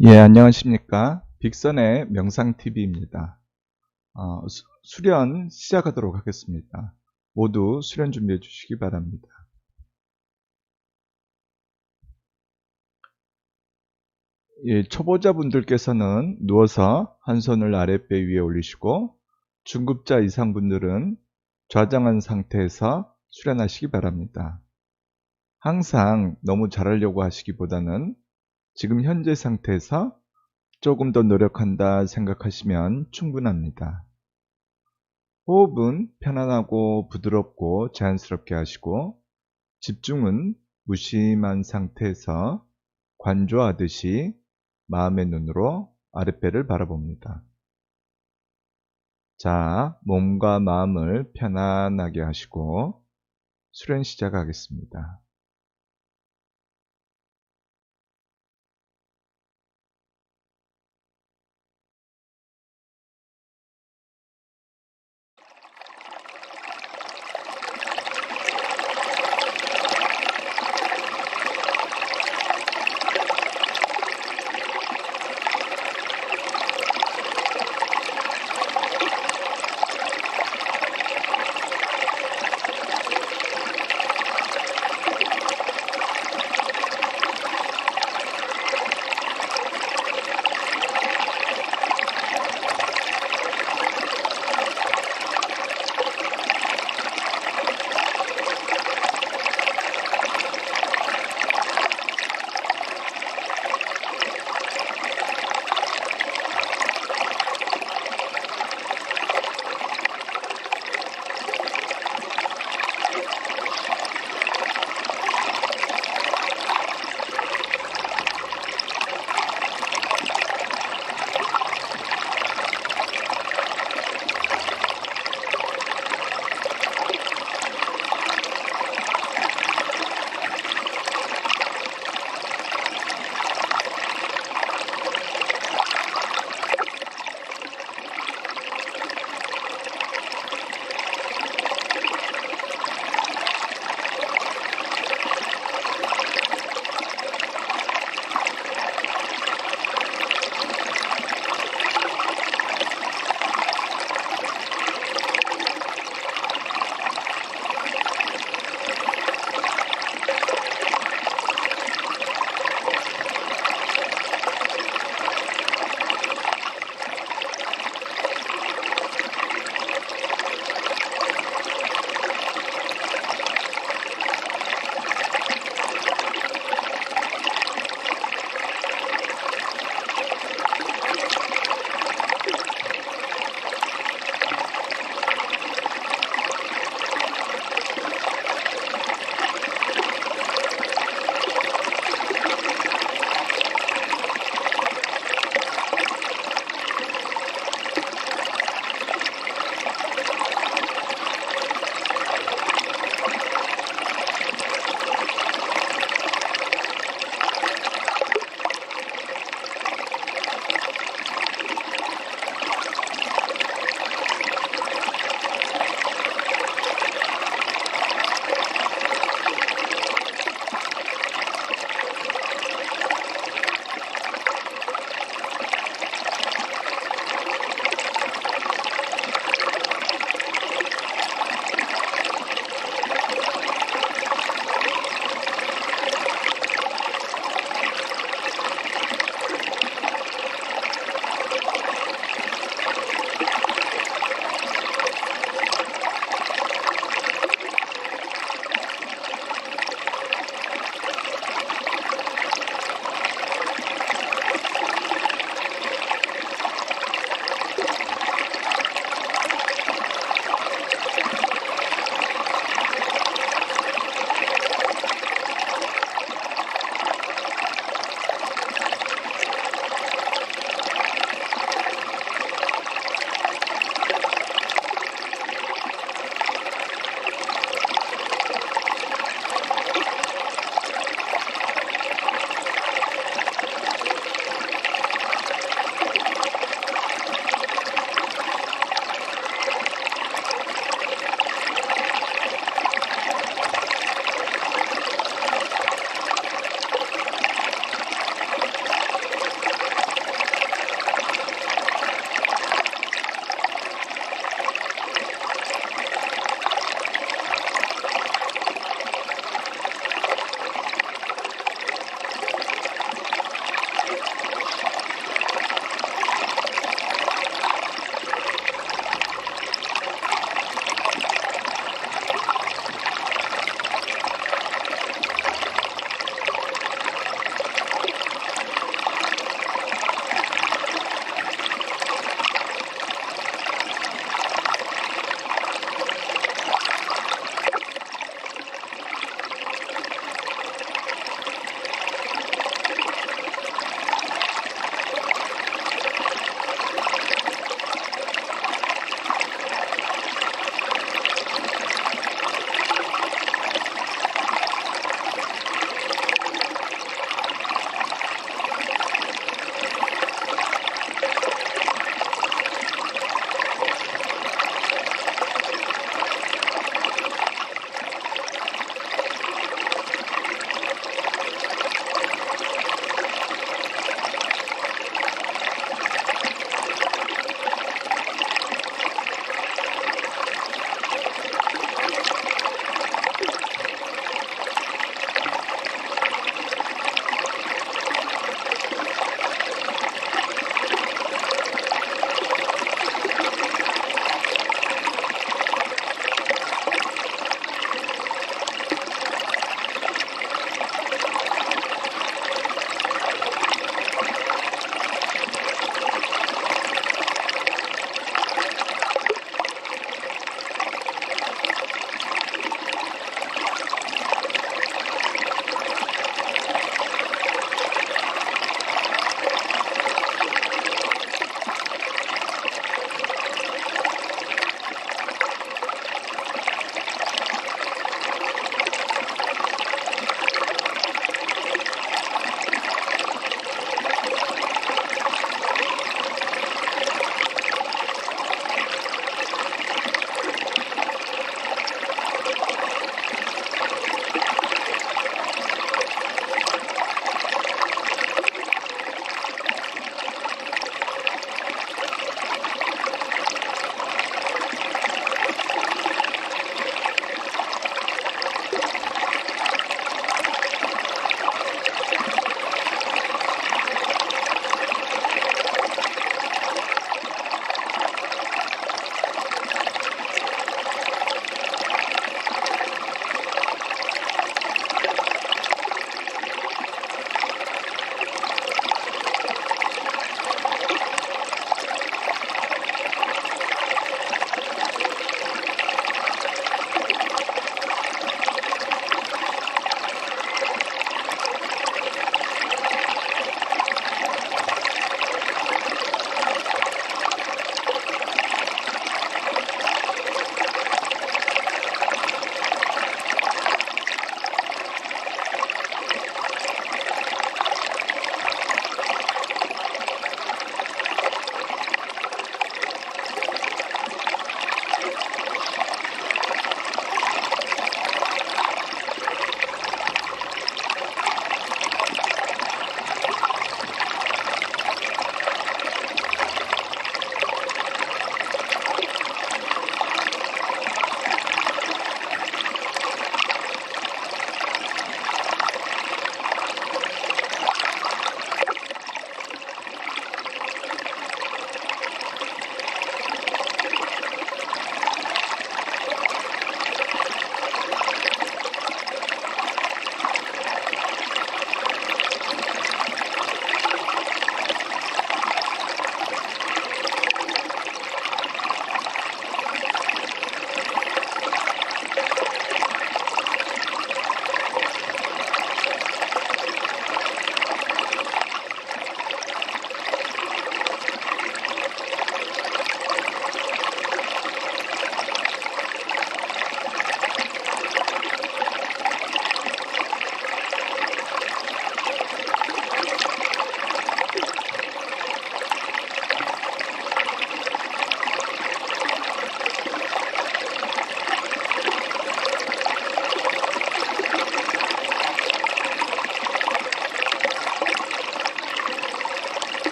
예, 안녕하십니까. 빅선의 명상TV입니다. 수련 시작하도록 하겠습니다. 모두 수련 준비해 주시기 바랍니다. 예, 초보자분들께서는 누워서 한 손을 아랫배 위에 올리시고 중급자 이상 분들은 좌장한 상태에서 수련하시기 바랍니다. 항상 너무 잘하려고 하시기보다는 지금 현재 상태에서 조금 더 노력한다 생각하시면 충분합니다. 호흡은 편안하고 부드럽고 자연스럽게 하시고 집중은 무심한 상태에서 관조하듯이 마음의 눈으로 아랫배를 바라봅니다. 자, 몸과 마음을 편안하게 하시고 수련 시작하겠습니다.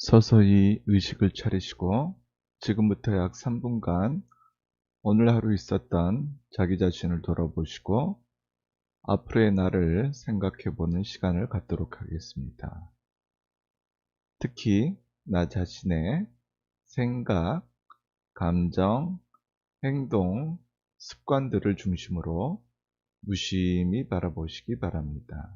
서서히 의식을 차리시고 지금부터 약 3분간 오늘 하루 있었던 자기 자신을 돌아보시고 앞으로의 나를 생각해보는 시간을 갖도록 하겠습니다. 특히 나 자신의 생각, 감정, 행동, 습관들을 중심으로 무심히 바라보시기 바랍니다.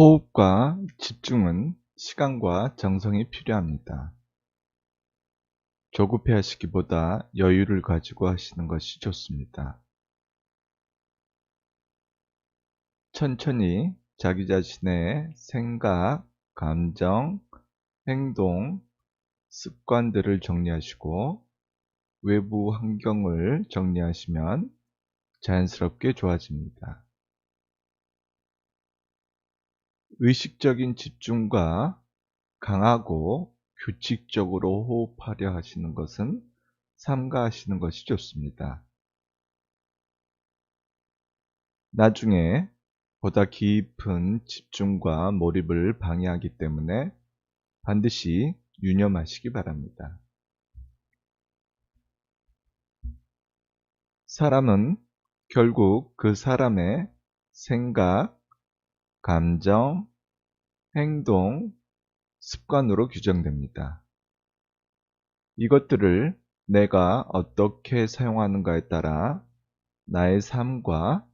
호흡과 집중은 시간과 정성이 필요합니다. 조급해 하시기보다 여유를 가지고 하시는 것이 좋습니다. 천천히 자기 자신의 생각, 감정, 행동, 습관들을 정리하시고 외부 환경을 정리하시면 자연스럽게 좋아집니다. 의식적인 집중과 강하고 규칙적으로 호흡하려 하시는 것은 삼가하시는 것이 좋습니다. 나중에 보다 깊은 집중과 몰입을 방해하기 때문에 반드시 유념하시기 바랍니다. 사람은 결국 그 사람의 생각, 감정, 행동, 습관으로 규정됩니다. 이것들을 내가 어떻게 사용하는가에 따라 나의 삶과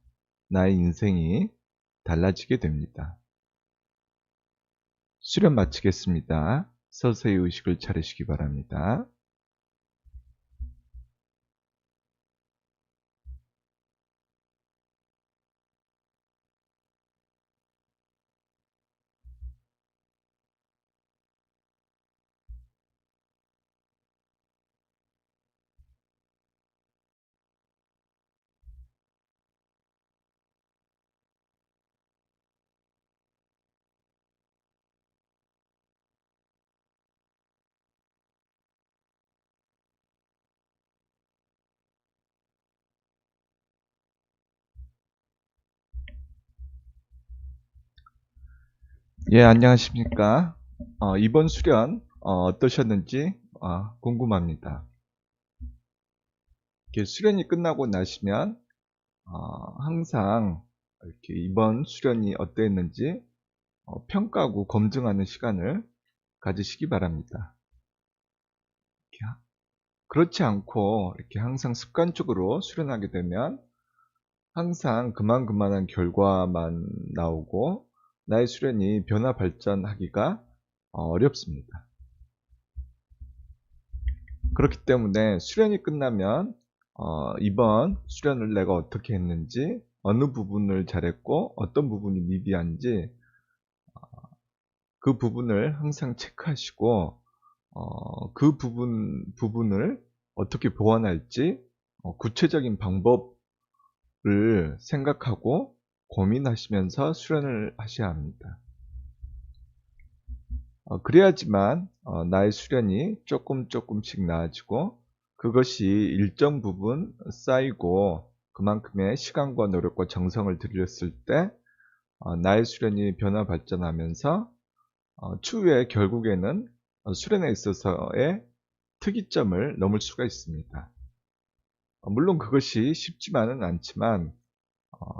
나의 인생이 달라지게 됩니다. 수련 마치겠습니다. 서서히 의식을 차리시기 바랍니다. 예, 안녕하십니까. 이번 수련 어떠셨는지 궁금합니다. 이렇게 수련이 끝나고 나시면 항상 이렇게 이번 수련이 어땠는지 평가하고 검증하는 시간을 가지시기 바랍니다. 그렇지 않고 이렇게 항상 습관적으로 수련하게 되면 항상 그만한 결과만 나오고 나의 수련이 변화 발전하기가 어렵습니다. 그렇기 때문에 수련이 끝나면 이번 수련을 내가 어떻게 했는지, 어느 부분을 잘했고 어떤 부분이 미비한지 그 부분을 항상 체크하시고 그 부분을 어떻게 보완할지 구체적인 방법을 생각하고 고민하시면서 수련을 하셔야 합니다. 그래야지만 나의 수련이 조금씩 나아지고 그것이 일정 부분 쌓이고 그만큼의 시간과 노력과 정성을 들였을 때 나의 수련이 변화 발전하면서 추후에 결국에는 수련에 있어서의 특이점을 넘을 수가 있습니다. 물론 그것이 쉽지만은 않지만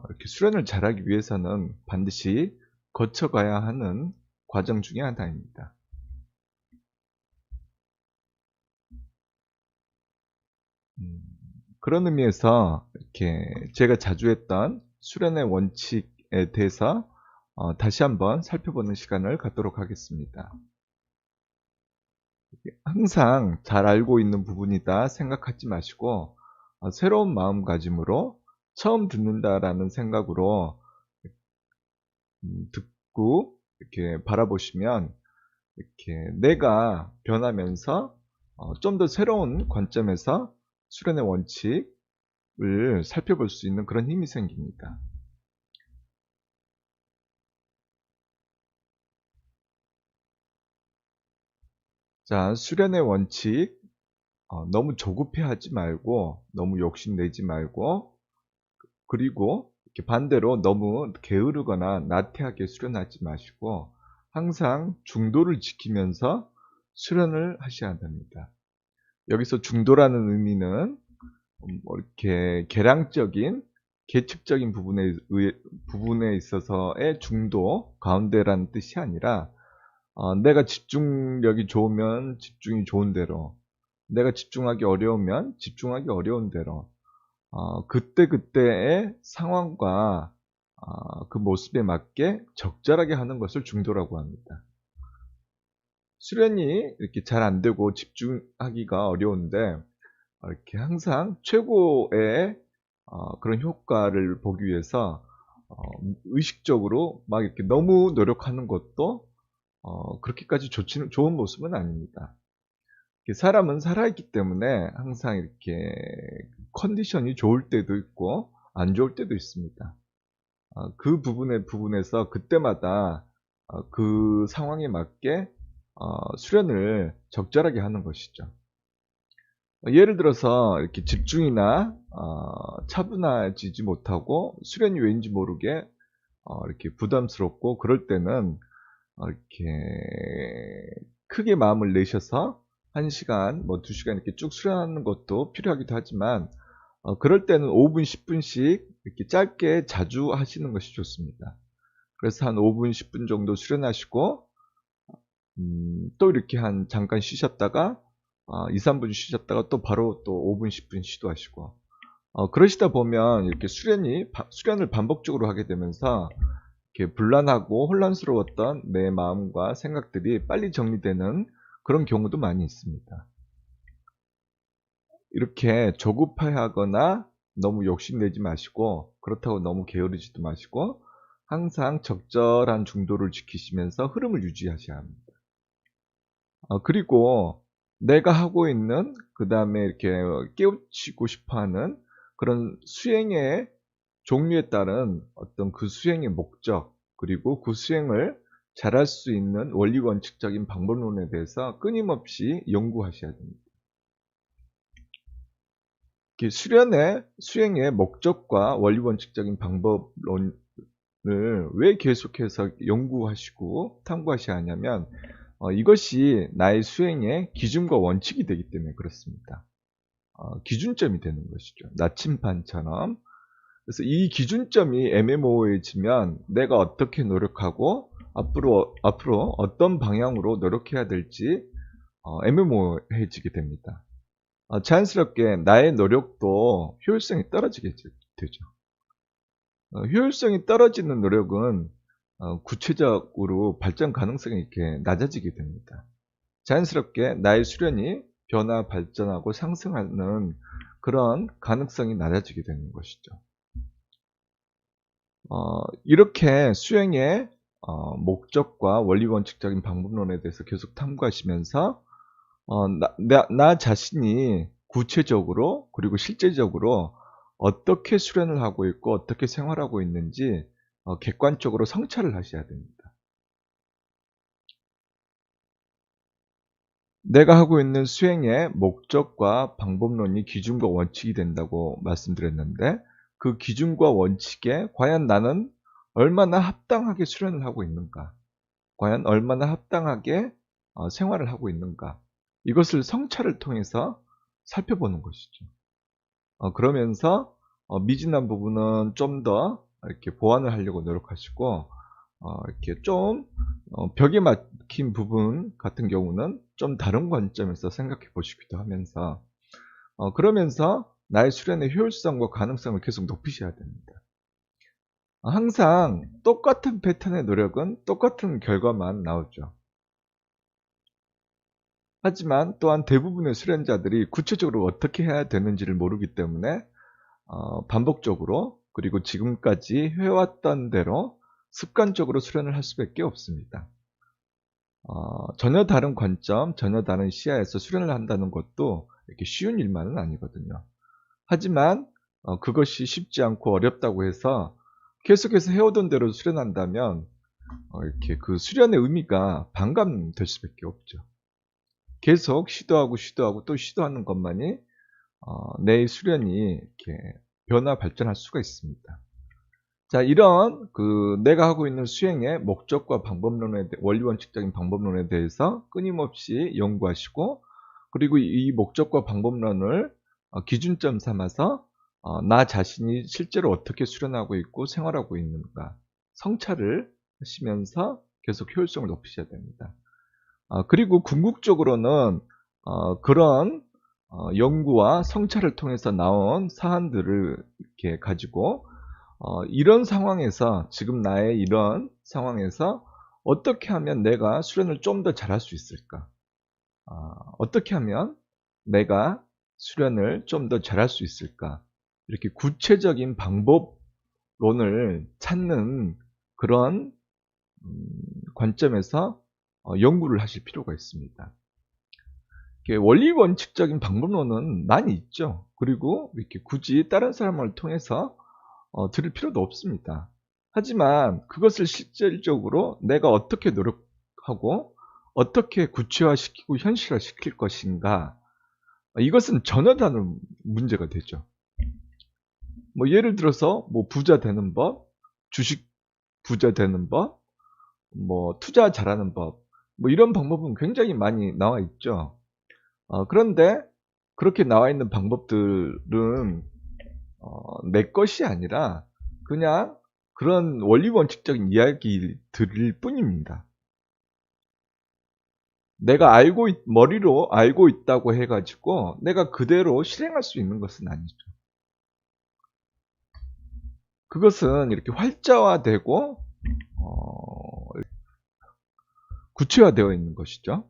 이렇게 수련을 잘하기 위해서는 반드시 거쳐가야 하는 과정 중에 하나입니다. 그런 의미에서 이렇게 제가 자주 했던 수련의 원칙에 대해서 다시 한번 살펴보는 시간을 갖도록 하겠습니다. 항상 잘 알고 있는 부분이다 생각하지 마시고 새로운 마음가짐으로 처음 듣는다라는 생각으로 듣고 이렇게 바라보시면 이렇게 내가 변하면서 좀 더 새로운 관점에서 수련의 원칙을 살펴볼 수 있는 그런 힘이 생깁니다. 자, 수련의 원칙, 너무 조급해 하지 말고 너무 욕심내지 말고 그리고 이렇게 반대로 너무 게으르거나 나태하게 수련하지 마시고 항상 중도를 지키면서 수련을 하셔야 됩니다. 여기서 중도라는 의미는 이렇게 계량적인 계측적인 부분에 있어서의 중도, 가운데라는 뜻이 아니라 내가 집중력이 좋으면 집중이 좋은 대로, 내가 집중하기 어려우면 집중하기 어려운 대로 그때그때의 상황과 그 모습에 맞게 적절하게 하는 것을 중도라고 합니다. 수련이 이렇게 잘 안 되고 집중하기가 어려운데 이렇게 항상 최고의 그런 효과를 보기 위해서 의식적으로 막 이렇게 너무 노력하는 것도 그렇게까지 좋은 모습은 아닙니다. 사람은 살아있기 때문에 항상 이렇게 컨디션이 좋을 때도 있고 안 좋을 때도 있습니다. 그 부분에서 그때마다 그 상황에 맞게 수련을 적절하게 하는 것이죠. 예를 들어서 이렇게 집중이나 차분해지지 못하고 수련이 왜인지 모르게 이렇게 부담스럽고 그럴 때는 이렇게 크게 마음을 내셔서 1시간, 뭐 2시간 이렇게 쭉 수련하는 것도 필요하기도 하지만 그럴 때는 5분, 10분씩 이렇게 짧게 자주 하시는 것이 좋습니다. 그래서 한 5분, 10분 정도 수련하시고 또 이렇게 한 잠깐 쉬셨다가 2, 3분 쉬셨다가 또 바로 또 5분, 10분 시도하시고 그러시다 보면 이렇게 수련을 반복적으로 하게 되면서 이렇게 불안하고 혼란스러웠던 내 마음과 생각들이 빨리 정리되는 그런 경우도 많이 있습니다. 이렇게 조급해하거나 너무 욕심내지 마시고 그렇다고 너무 게으르지도 마시고 항상 적절한 중도를 지키시면서 흐름을 유지하셔야 합니다. 그리고 내가 하고 있는 그 다음에 이렇게 깨우치고 싶어하는 그런 수행의 종류에 따른 어떤 그 수행의 목적 그리고 그 수행을 잘할 수 있는 원리 원칙적인 방법론에 대해서 끊임없이 연구하셔야 됩니다. 수행의 목적과 원리 원칙적인 방법론을 왜 계속해서 연구하시고 탐구하셔야 하냐면 이것이 나의 수행의 기준과 원칙이 되기 때문에 그렇습니다. 기준점이 되는 것이죠. 나침반처럼. 그래서 이 기준점이 애매모호해지면 내가 어떻게 노력하고 앞으로 어떤 방향으로 노력해야 될지 애매모호해지게 됩니다. 자연스럽게 나의 노력도 효율성이 떨어지게 되죠. 효율성이 떨어지는 노력은 구체적으로 발전 가능성이 이렇게 낮아지게 됩니다. 자연스럽게 나의 수련이 변화, 발전하고 상승하는 그런 가능성이 낮아지게 되는 것이죠. 이렇게 수행의 목적과 원리 원칙적인 방법론에 대해서 계속 탐구하시면서 나 자신이 구체적으로 그리고 실제적으로 어떻게 수련을 하고 있고 어떻게 생활하고 있는지 객관적으로 성찰을 하셔야 됩니다. 내가 하고 있는 수행의 목적과 방법론이 기준과 원칙이 된다고 말씀드렸는데 그 기준과 원칙에 과연 나는 얼마나 합당하게 수련을 하고 있는가, 과연 얼마나 합당하게 생활을 하고 있는가, 이것을 성찰을 통해서 살펴보는 것이죠. 그러면서 미진한 부분은 좀 더 이렇게 보완을 하려고 노력하시고 이렇게 좀 벽에 막힌 부분 같은 경우는 좀 다른 관점에서 생각해 보시기도 하면서 그러면서 나의 수련의 효율성과 가능성을 계속 높이셔야 됩니다. 항상 똑같은 패턴의 노력은 똑같은 결과만 나오죠. 하지만 또한 대부분의 수련자들이 구체적으로 어떻게 해야 되는지를 모르기 때문에 반복적으로 그리고 지금까지 해왔던 대로 습관적으로 수련을 할 수밖에 없습니다. 전혀 다른 관점, 전혀 다른 시야에서 수련을 한다는 것도 이렇게 쉬운 일만은 아니거든요. 하지만 그것이 쉽지 않고 어렵다고 해서 계속해서 해오던 대로 수련한다면 이렇게 그 수련의 의미가 반감될 수밖에 없죠. 계속 시도하고 또 시도하는 것만이 내 수련이 이렇게 변화 발전할 수가 있습니다. 자, 이런 내가 하고 있는 수행의 목적과 방법론에 원리 원칙적인 방법론에 대해서 끊임없이 연구하시고 그리고 이 목적과 방법론을 기준점 삼아서 나 자신이 실제로 어떻게 수련하고 있고 생활하고 있는가 성찰을 하시면서 계속 효율성을 높이셔야 됩니다. 그리고 궁극적으로는 그런 연구와 성찰을 통해서 나온 사안들을 이렇게 가지고 이런 상황에서, 지금 나의 이런 상황에서 어떻게 하면 내가 수련을 좀 더 잘할 수 있을까? 어떻게 하면 내가 수련을 좀 더 잘할 수 있을까? 이렇게 구체적인 방법론을 찾는 그런 관점에서 연구를 하실 필요가 있습니다. 원리 원칙적인 방법론은 많이 있죠. 그리고 이렇게 굳이 다른 사람을 통해서 들을 필요도 없습니다. 하지만 그것을 실질적으로 내가 어떻게 노력하고 어떻게 구체화시키고 현실화시킬 것인가, 이것은 전혀 다른 문제가 되죠. 뭐 예를 들어서 뭐 부자 되는 법, 주식 부자 되는 법, 뭐 투자 잘하는 법, 뭐 이런 방법은 굉장히 많이 나와 있죠. 그런데 그렇게 나와 있는 방법들은 내 것이 아니라 그냥 그런 원리 원칙적인 이야기들일 뿐입니다. 내가 머리로 알고 있다고 해가지고 내가 그대로 실행할 수 있는 것은 아니죠. 그것은 이렇게 활자화되고 구체화되어 있는 것이죠.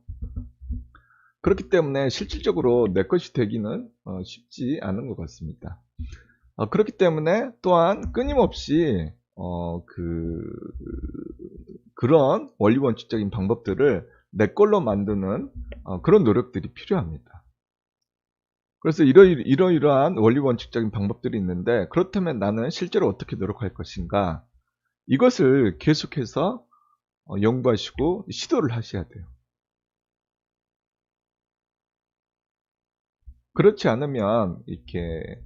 그렇기 때문에 실질적으로 내 것이 되기는 쉽지 않은 것 같습니다. 그렇기 때문에 또한 끊임없이 그런 원리 원칙적인 방법들을 내 걸로 만드는 그런 노력들이 필요합니다. 그래서 이러이러한 원리 원칙적인 방법들이 있는데, 그렇다면 나는 실제로 어떻게 노력할 것인가, 이것을 계속해서 연구하시고 시도를 하셔야 돼요. 그렇지 않으면 이렇게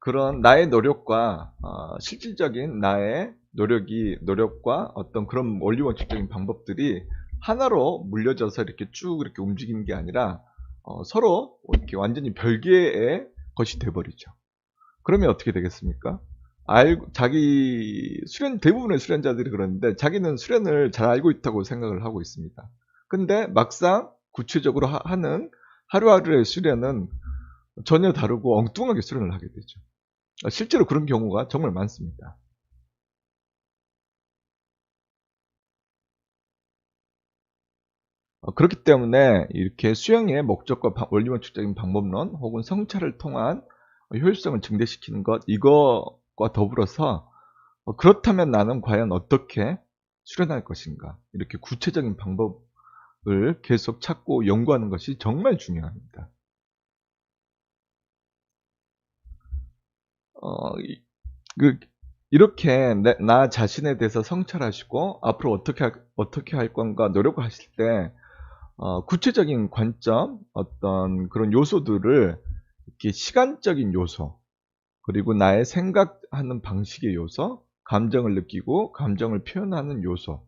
그런 나의 노력과 실질적인 나의 노력과 어떤 그런 원리 원칙적인 방법들이 하나로 물려져서 이렇게 쭉 이렇게 움직이는 게 아니라 서로 이렇게 완전히 별개의 것이 돼버리죠. 그러면 어떻게 되겠습니까? 대부분의 수련자들이 그러는데 자기는 수련을 잘 알고 있다고 생각을 하고 있습니다. 근데 막상 구체적으로 하는 하루하루의 수련은 전혀 다르고 엉뚱하게 수련을 하게 되죠. 실제로 그런 경우가 정말 많습니다. 그렇기 때문에 이렇게 수행의 목적과 원리원칙적인 방법론 혹은 성찰을 통한 효율성을 증대시키는 것, 이것과 더불어서 그렇다면 나는 과연 어떻게 수련할 것인가, 이렇게 구체적인 방법을 계속 찾고 연구하는 것이 정말 중요합니다. 이렇게 나 자신에 대해서 성찰하시고 앞으로 어떻게 할 건가 노력을 하실 때 구체적인 관점, 어떤 그런 요소들을 이렇게 시간적인 요소, 그리고 나의 생각하는 방식의 요소, 감정을 느끼고 감정을 표현하는 요소,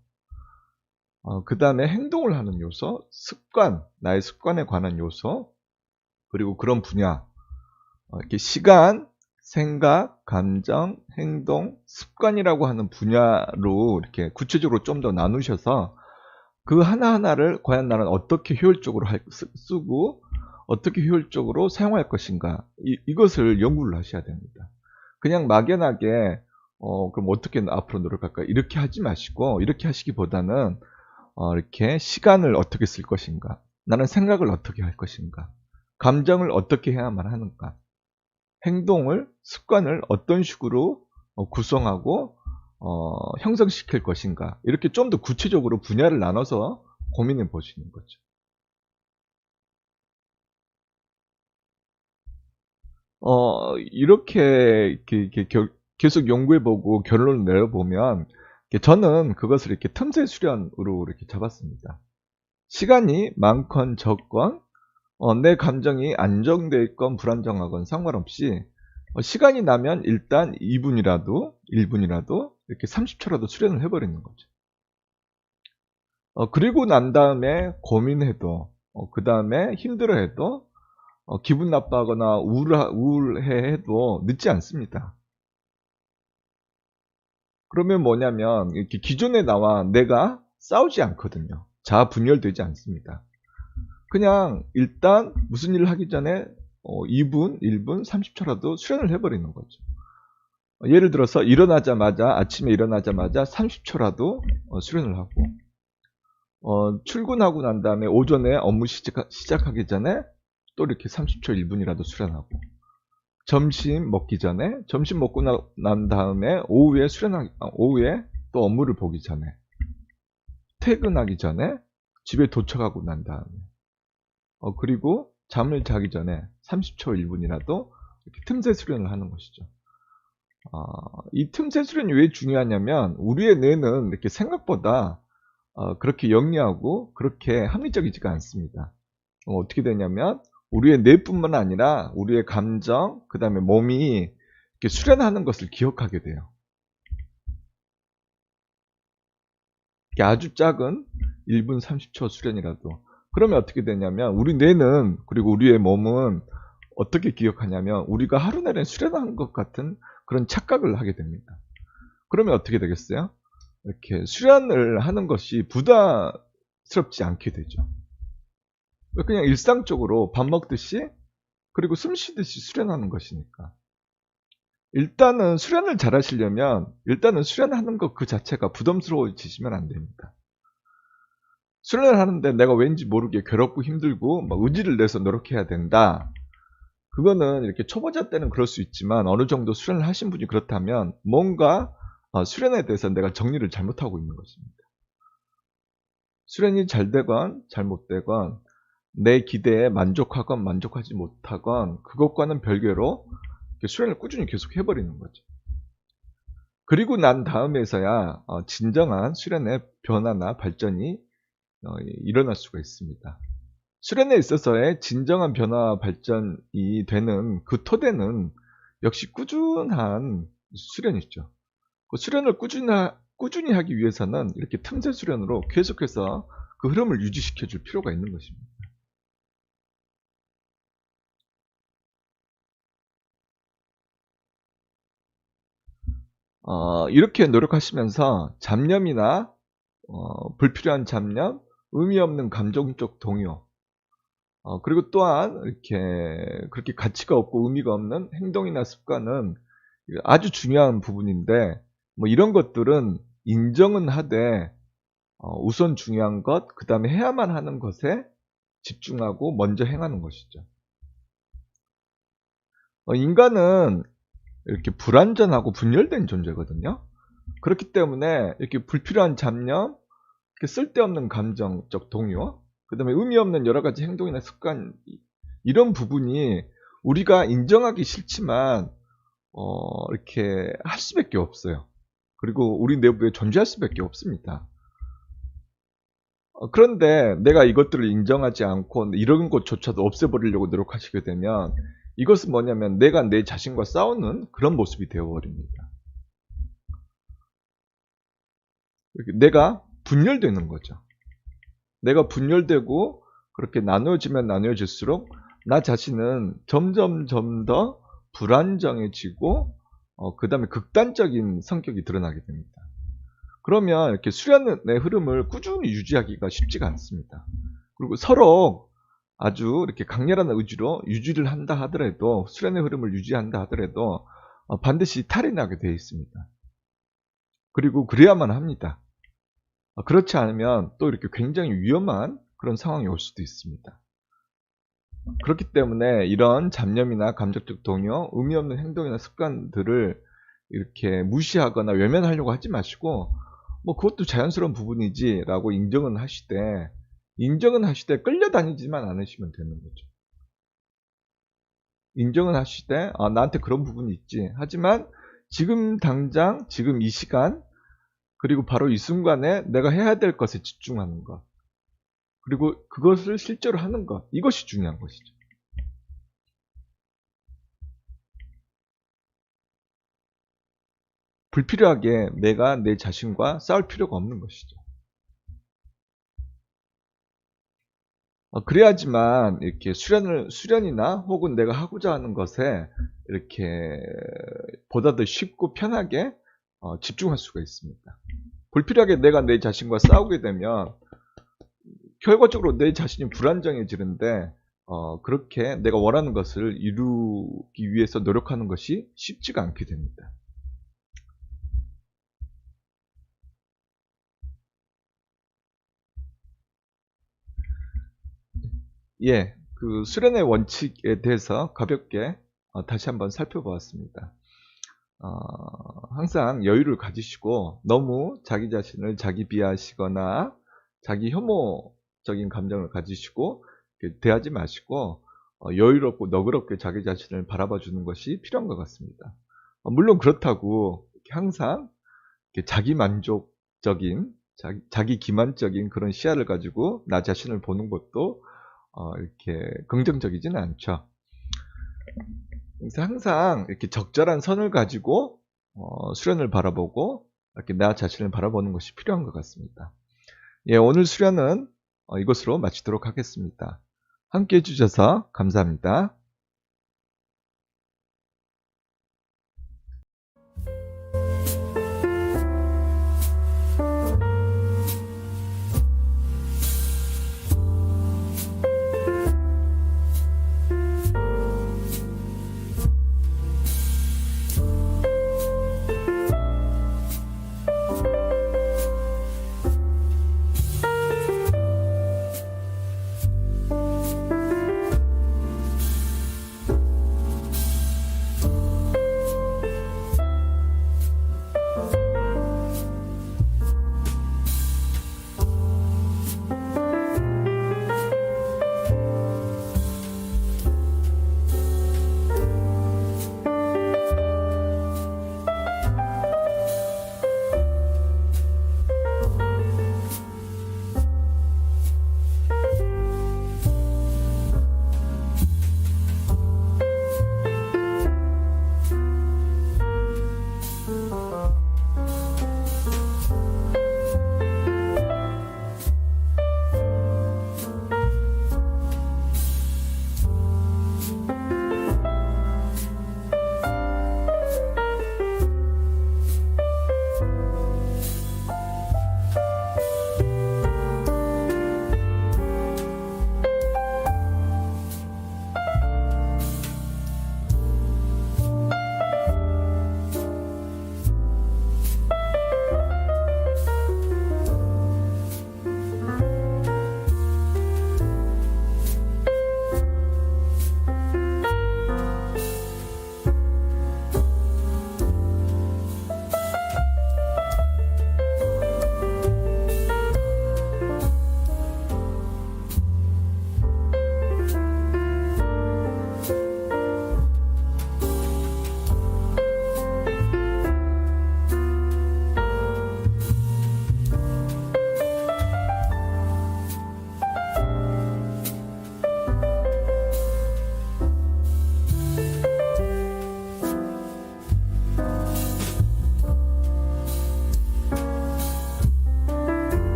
그 다음에 행동을 하는 요소, 나의 습관에 관한 요소, 그리고 그런 분야, 이렇게 시간, 생각, 감정, 행동, 습관이라고 하는 분야로 이렇게 구체적으로 좀 더 나누셔서 그 하나하나를 과연 나는 어떻게 효율적으로 쓰고 어떻게 효율적으로 사용할 것인가, 이것을 연구를 하셔야 됩니다. 그냥 막연하게 그럼 어떻게 앞으로 노력할까, 이렇게 하지 마시고, 이렇게 하시기보다는 이렇게 시간을 어떻게 쓸 것인가, 나는 생각을 어떻게 할 것인가, 감정을 어떻게 해야만 하는가, 습관을 어떤 식으로 구성하고 형성시킬 것인가, 이렇게 좀 더 구체적으로 분야를 나눠서 고민해 보시는 거죠. 이렇게 계속 연구해보고 결론을 내려보면, 저는 그것을 이렇게 틈새 수련으로 이렇게 잡았습니다. 시간이 많건 적건, 내 감정이 안정되어 있건 불안정하건 상관없이, 시간이 나면 일단 2분이라도 1분이라도 이렇게 30초라도 수련을 해버리는 거죠. 그리고 난 다음에 고민해도, 그 다음에 힘들어해도, 기분 나빠하거나 우울해해도 늦지 않습니다. 그러면 뭐냐면 이렇게 기존에 나와 내가 싸우지 않거든요. 자아 분열되지 않습니다. 그냥 일단 무슨 일을 하기 전에 2분, 1분, 30초라도 수련을 해버리는 거죠. 예를 들어서 아침에 일어나자마자 30초라도 수련을 하고, 출근하고 난 다음에 오전에 업무 시작하기 전에 또 이렇게 30초 1분이라도 수련하고, 점심 먹기 전에, 점심 먹고 난 다음에 오후에 또 업무를 보기 전에, 퇴근하기 전에, 집에 도착하고 난 다음에, 그리고 잠을 자기 전에 30초 1분이라도 이렇게 틈새 수련을 하는 것이죠. 이 틈새 수련이 왜 중요하냐면, 우리의 뇌는 이렇게 생각보다 그렇게 영리하고 그렇게 합리적이지가 않습니다. 어떻게 되냐면, 우리의 뇌뿐만 아니라 우리의 감정, 그 다음에 몸이 이렇게 수련하는 것을 기억하게 돼요. 이게 아주 작은 1분 30초 수련이라도. 그러면 어떻게 되냐면, 우리 뇌는, 그리고 우리의 몸은 어떻게 기억하냐면, 우리가 하루 내내 수련한 것 같은 그런 착각을 하게 됩니다. 그러면 어떻게 되겠어요? 이렇게 수련을 하는 것이 부담스럽지 않게 되죠. 그냥 일상적으로 밥 먹듯이, 그리고 숨 쉬듯이 수련하는 것이니까. 일단은 수련을 잘 하시려면, 일단은 수련하는 것 그 자체가 부담스러워지시면 안 됩니다. 수련을 하는데 내가 왠지 모르게 괴롭고 힘들고 막 의지를 내서 노력해야 된다. 그거는 이렇게 초보자 때는 그럴 수 있지만, 어느 정도 수련을 하신 분이 그렇다면 뭔가 수련에 대해서 내가 정리를 잘못하고 있는 것입니다. 수련이 잘 되건 잘못되건, 내 기대에 만족하건 만족하지 못하건, 그것과는 별개로 수련을 꾸준히 계속 해버리는 거죠. 그리고 난 다음에서야 진정한 수련의 변화나 발전이 일어날 수가 있습니다. 수련에 있어서의 진정한 변화 발전이 되는 그 토대는 역시 꾸준한 수련이죠. 그 수련을 꾸준히 하기 위해서는 이렇게 틈새 수련으로 계속해서 그 흐름을 유지시켜 줄 필요가 있는 것입니다. 이렇게 노력하시면서 잡념이나 불필요한 잡념, 의미 없는 감정적 동요, 그리고 또한 이렇게 그렇게 가치가 없고 의미가 없는 행동이나 습관은 아주 중요한 부분인데, 뭐 이런 것들은 인정은 하되 우선 중요한 것, 그 다음에 해야만 하는 것에 집중하고 먼저 행하는 것이죠. 인간은 이렇게 불완전하고 분열된 존재거든요. 그렇기 때문에 이렇게 불필요한 잡념, 이렇게 쓸데없는 감정적 동요, 그 다음에 의미 없는 여러 가지 행동이나 습관, 이런 부분이 우리가 인정하기 싫지만 이렇게 할 수밖에 없어요. 그리고 우리 내부에 존재할 수밖에 없습니다. 그런데 내가 이것들을 인정하지 않고 이런 것조차도 없애버리려고 노력하시게 되면, 이것은 뭐냐면 내가 내 자신과 싸우는 그런 모습이 되어버립니다. 내가 분열되는 거죠. 내가 분열되고 그렇게 나누어지면 나누어질수록 나 자신은 점점 더 불안정해지고, 그 다음에 극단적인 성격이 드러나게 됩니다. 그러면 이렇게 수련의 흐름을 꾸준히 유지하기가 쉽지가 않습니다. 그리고 서로 아주 이렇게 강렬한 의지로 유지를 한다 하더라도, 수련의 흐름을 유지한다 하더라도 반드시 탈이 나게 되어 있습니다. 그리고 그래야만 합니다. 그렇지 않으면 또 이렇게 굉장히 위험한 그런 상황이 올 수도 있습니다. 그렇기 때문에 이런 잡념이나 감정적 동요, 의미 없는 행동이나 습관들을 이렇게 무시하거나 외면하려고 하지 마시고, 뭐 그것도 자연스러운 부분이지 라고 인정은 하시되 끌려다니지만 않으시면 되는 거죠. 인정은 하시되 나한테 그런 부분이 있지, 하지만 지금 당장, 지금 이 시간, 그리고 바로 이 순간에 내가 해야 될 것에 집중하는 것, 그리고 그것을 실제로 하는 것, 이것이 중요한 것이죠. 불필요하게 내가 내 자신과 싸울 필요가 없는 것이죠. 그래야지만 이렇게 수련이나 혹은 내가 하고자 하는 것에 이렇게 보다 더 쉽고 편하게 집중할 수가 있습니다. 불필요하게 내가 내 자신과 싸우게 되면 결과적으로 내 자신이 불안정해지는데, 그렇게 내가 원하는 것을 이루기 위해서 노력하는 것이 쉽지가 않게 됩니다. 예, 그 수련의 원칙에 대해서 가볍게 다시 한번 살펴보았습니다. 항상 여유를 가지시고 너무 자기 자신을 자기 비하하시거나 자기 혐오적인 감정을 가지시고 대하지 마시고 여유롭고 너그럽게 자기 자신을 바라봐 주는 것이 필요한 것 같습니다. 물론 그렇다고 항상 자기 만족적인 자기 기만적인 그런 시야를 가지고 나 자신을 보는 것도 이렇게 긍정적이지는 않죠. 그래서 항상 이렇게 적절한 선을 가지고 수련을 바라보고 이렇게 나 자신을 바라보는 것이 필요한 것 같습니다. 예, 오늘 수련은 이것으로 마치도록 하겠습니다. 함께 해주셔서 감사합니다.